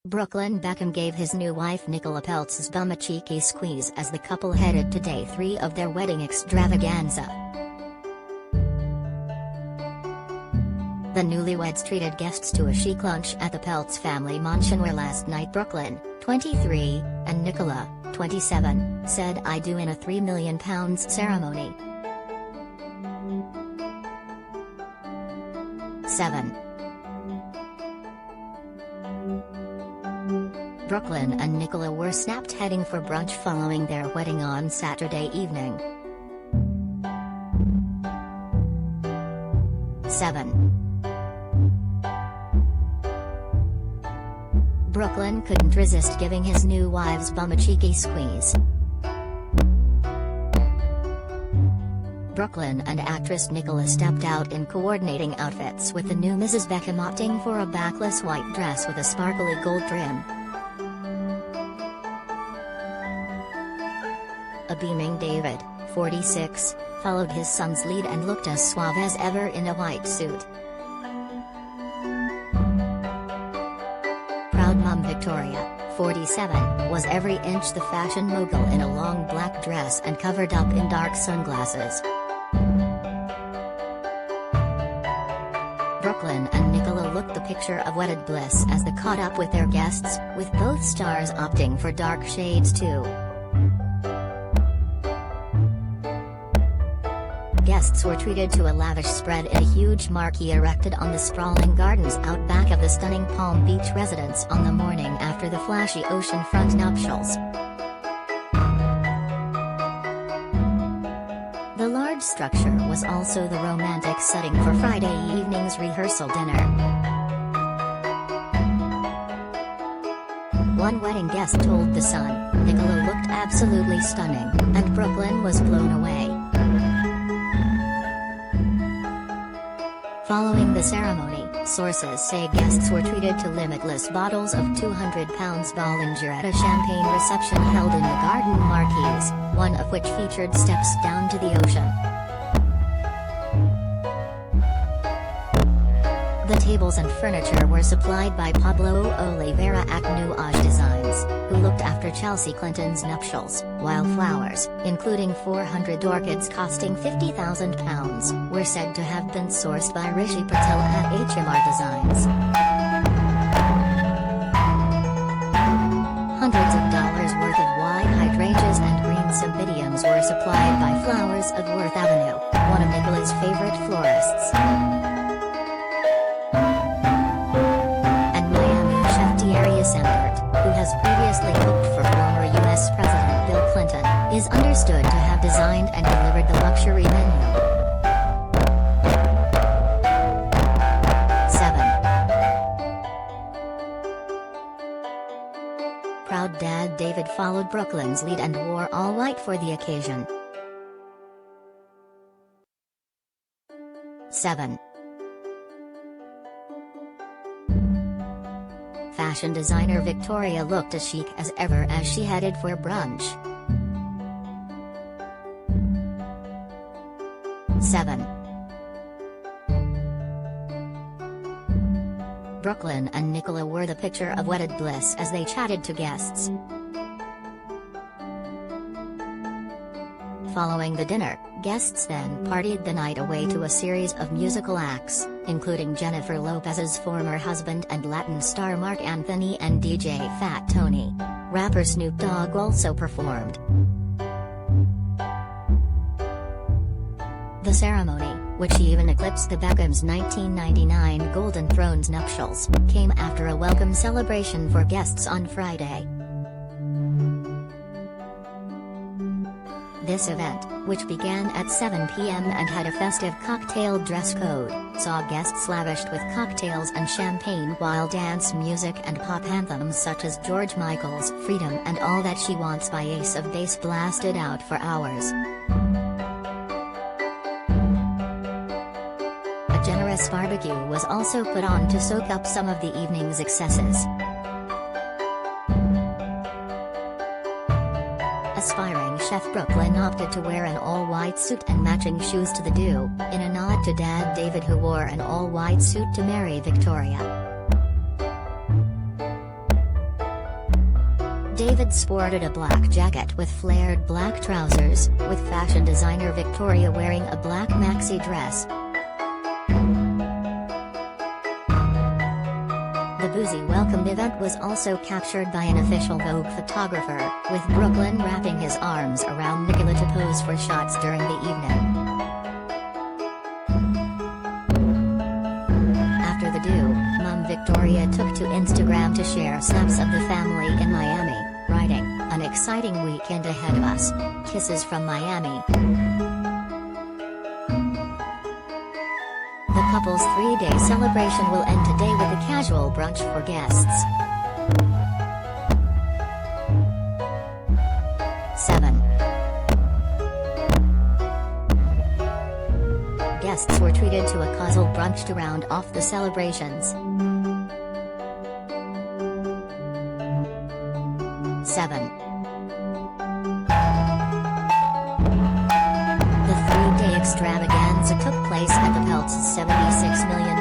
Brooklyn Beckham gave his new wife Nicola Peltz's bum a cheeky squeeze as the couple headed to day 3 of their wedding extravaganza. The newlyweds treated guests to a chic lunch at the Peltz family mansion where last night Brooklyn, 23, and Nicola, 27, said "I do" in a £3 million ceremony. 7. Brooklyn and Nicola were snapped heading for brunch following their wedding on Saturday evening. 7. Brooklyn couldn't resist giving his new wife's bum a cheeky squeeze. Brooklyn and actress Nicola stepped out in coordinating outfits, with the new Mrs. Beckham opting for a backless white dress with a sparkly gold trim. A beaming David, 46, followed his son's lead and looked as suave as ever in a white suit. Proud mum Victoria, 47, was every inch the fashion mogul in a long black dress and covered up in dark sunglasses. Brooklyn and Nicola looked the picture of wedded bliss as they caught up with their guests, with both stars opting for dark shades too. Guests were treated to a lavish spread in a huge marquee erected on the sprawling gardens out back of the stunning Palm Beach residence on the morning after the flashy oceanfront nuptials. The large structure was also the romantic setting for Friday evening's rehearsal dinner. One wedding guest told The Sun, "Nicola looked absolutely stunning, and Brooklyn was blown away." Following the ceremony, sources say guests were treated to limitless bottles of 200-pound Bollinger at a champagne reception held in the garden marquees, one of which featured steps down to the ocean. The tables and furniture were supplied by Pablo Oliveira at Newlyweds Designs, who looked after Chelsea Clinton's nuptials, while flowers, including 400 orchids costing £50,000, were said to have been sourced by Rishi Patel at HMR Designs. Hundreds of dollars worth of white hydrangeas and green cymbidiums were supplied by Flowers of Worth Avenue, one of Nicola's favorite florists. Who has previously cooked for former U.S. President Bill Clinton, is understood to have designed and delivered the luxury menu. 7. Proud dad David followed Brooklyn's lead and wore all white for the occasion. 7. Fashion designer Victoria looked as chic as ever as she headed for brunch. 7. Brooklyn and Nicola were the picture of wedded bliss as they chatted to guests. Following the dinner, guests then partied the night away to a series of musical acts, including Jennifer Lopez's former husband and Latin star Marc Anthony and DJ Fat Tony. Rapper Snoop Dogg also performed. The ceremony, which even eclipsed the Beckham's 1999 Golden Thrones nuptials, came after a welcome celebration for guests on Friday. This event, which began at 7 p.m. and had a festive cocktail dress code, saw guests lavished with cocktails and champagne while dance music and pop anthems such as George Michael's "Freedom" and "All That She Wants" by Ace of Base blasted out for hours. A generous barbecue was also put on to soak up some of the evening's excesses. Aspiring chef Brooklyn opted to wear an all-white suit and matching shoes to the do, in a nod to dad David, who wore an all-white suit to marry Victoria. David sported a black jacket with flared black trousers, with fashion designer Victoria wearing a black maxi dress. The boozy welcome event was also captured by an official Vogue photographer, with Brooklyn wrapping his arms around Nicola to pose for shots during the evening. After the do, Mum Victoria took to Instagram to share snaps of the family in Miami, writing, "An exciting weekend ahead of us. Kisses from Miami." The couple's 3-day celebration will end today with a casual brunch for guests. 7. Guests were treated to a casual brunch to round off the celebrations. 7. The 3-day extravaganza took place at the Peltz' $76 million